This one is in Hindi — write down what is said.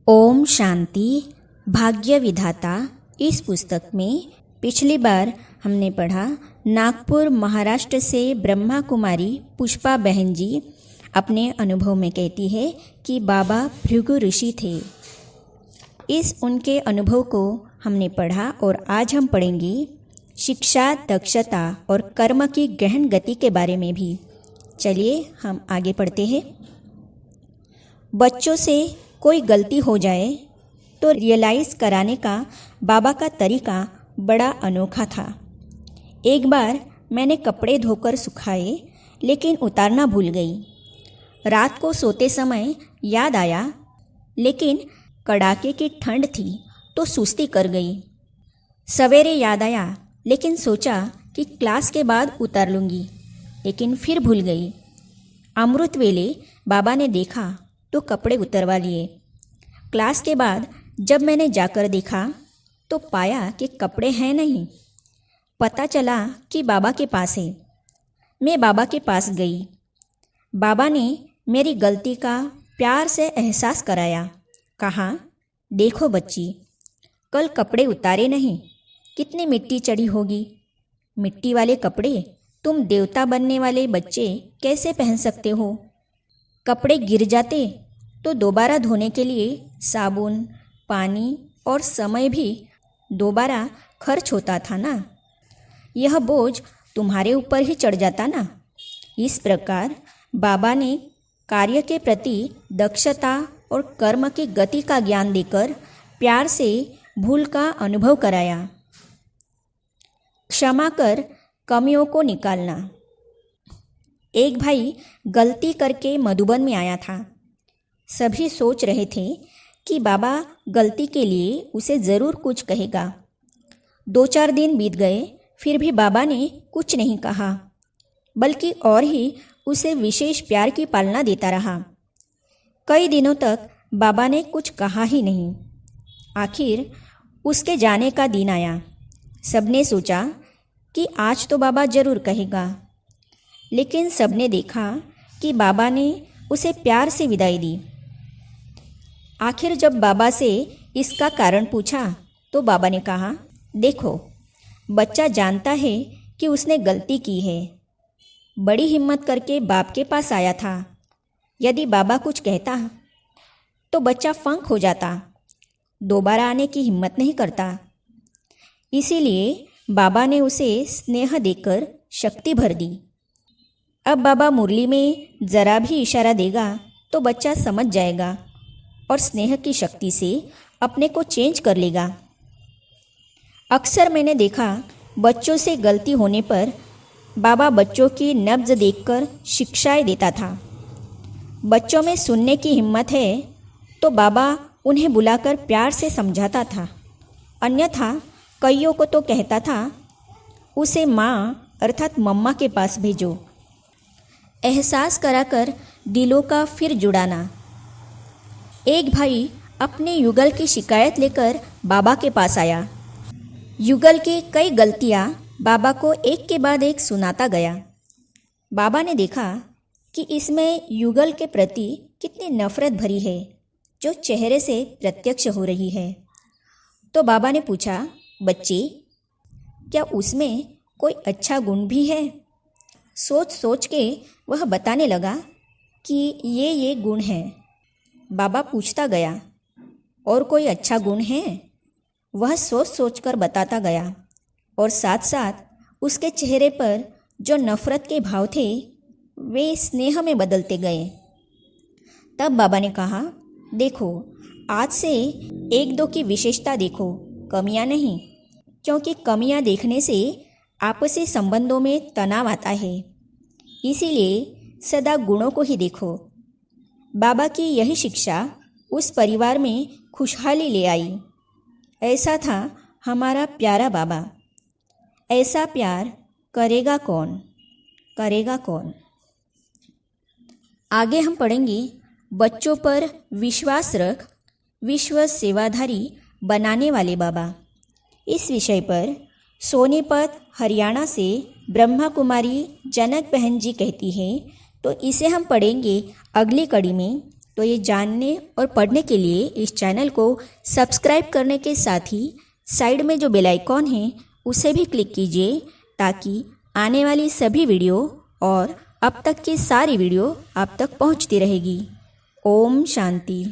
ओम शांति। भाग्य विधाता। इस पुस्तक में पिछली बार हमने पढ़ा, नागपुर महाराष्ट्र से ब्रह्मा कुमारी पुष्पा बहन जी अपने अनुभव में कहती है कि बाबा भृगु ऋषि थे। इस उनके अनुभव को हमने पढ़ा और आज हम पढ़ेंगे शिक्षा, दक्षता और कर्म की गहन गति के बारे में भी। चलिए हम आगे पढ़ते हैं। बच्चों से कोई गलती हो जाए तो रियलाइज़ कराने का बाबा का तरीका बड़ा अनोखा था। एक बार मैंने कपड़े धोकर सुखाए लेकिन उतारना भूल गई। रात को सोते समय याद आया लेकिन कड़ाके की ठंड थी तो सुस्ती कर गई। सवेरे याद आया लेकिन सोचा कि क्लास के बाद उतार लूँगी, लेकिन फिर भूल गई। अमृत वेले बाबा ने देखा तो कपड़े उतरवा लिए। क्लास के बाद जब मैंने जाकर देखा तो पाया कि कपड़े हैं नहीं। पता चला कि बाबा के पास है। मैं बाबा के पास गई। बाबा ने मेरी गलती का प्यार से एहसास कराया। कहा, देखो बच्ची, कल कपड़े उतारे नहीं, कितनी मिट्टी चढ़ी होगी। मिट्टी वाले कपड़े तुम देवता बनने वाले बच्चे कैसे पहन सकते हो। कपड़े गिर जाते तो दोबारा धोने के लिए साबुन, पानी और समय भी दोबारा खर्च होता था ना। यह बोझ तुम्हारे ऊपर ही चढ़ जाता ना। इस प्रकार बाबा ने कार्य के प्रति दक्षता और कर्म की गति का ज्ञान देकर प्यार से भूल का अनुभव कराया। क्षमा कर कमियों को निकालना। एक भाई गलती करके मधुबन में आया था। सभी सोच रहे थे कि बाबा गलती के लिए उसे ज़रूर कुछ कहेगा। 2-4 दिन बीत गए, फिर भी बाबा ने कुछ नहीं कहा, बल्कि और ही उसे विशेष प्यार की पालना देता रहा। कई दिनों तक बाबा ने कुछ कहा ही नहीं। आखिर उसके जाने का दिन आया। सबने सोचा कि आज तो बाबा ज़रूर कहेगा, लेकिन सबने देखा कि बाबा ने उसे प्यार से विदाई दी। आखिर जब बाबा से इसका कारण पूछा तो बाबा ने कहा, देखो, बच्चा जानता है कि उसने गलती की है। बड़ी हिम्मत करके बाप के पास आया था। यदि बाबा कुछ कहता तो बच्चा फंक हो जाता, दोबारा आने की हिम्मत नहीं करता। इसीलिए बाबा ने उसे स्नेह देकर शक्ति भर दी। अब बाबा मुरली में ज़रा भी इशारा देगा तो बच्चा समझ जाएगा और स्नेह की शक्ति से अपने को चेंज कर लेगा। अक्सर मैंने देखा, बच्चों से गलती होने पर बाबा बच्चों की नब्ज देखकर शिक्षाएं देता था। बच्चों में सुनने की हिम्मत है तो बाबा उन्हें बुलाकर प्यार से समझाता था। अन्यथा कईयों को तो कहता था, उसे माँ अर्थात मम्मा के पास भेजो। एहसास कराकर दिलों का फिर जुड़ाना। एक भाई अपने युगल की शिकायत लेकर बाबा के पास आया। युगल की कई गलतियां बाबा को एक के बाद एक सुनाता गया। बाबा ने देखा कि इसमें युगल के प्रति कितनी नफरत भरी है, जो चेहरे से प्रत्यक्ष हो रही है। तो बाबा ने पूछा, बच्ची, क्या उसमें कोई अच्छा गुण भी है? सोच सोच के वह बताने लगा कि ये गुण हैं। बाबा पूछता गया, और कोई अच्छा गुण है? वह सोच सोच कर बताता गया और साथ साथ उसके चेहरे पर जो नफ़रत के भाव थे वे स्नेह में बदलते गए। तब बाबा ने कहा, देखो, आज से 1-2 की विशेषता देखो, कमियां नहीं, क्योंकि कमियां देखने से आपसी संबंधों में तनाव आता है। इसीलिए सदा गुणों को ही देखो। बाबा की यही शिक्षा उस परिवार में खुशहाली ले आई। ऐसा था हमारा प्यारा बाबा। ऐसा प्यार करेगा कौन, करेगा कौन। आगे हम पढ़ेंगे, बच्चों पर विश्वास रख, विश्व सेवाधारी बनाने वाले बाबा। इस विषय पर सोनीपत हरियाणा से ब्रह्मा कुमारी जनक बहन जी कहती है, तो इसे हम पढ़ेंगे अगली कड़ी में। तो ये जानने और पढ़ने के लिए इस चैनल को सब्सक्राइब करने के साथ ही साइड में जो बेल आइकॉन है उसे भी क्लिक कीजिए, ताकि आने वाली सभी वीडियो और अब तक की सारी वीडियो आप तक पहुंचती रहेगी। ओम शांति।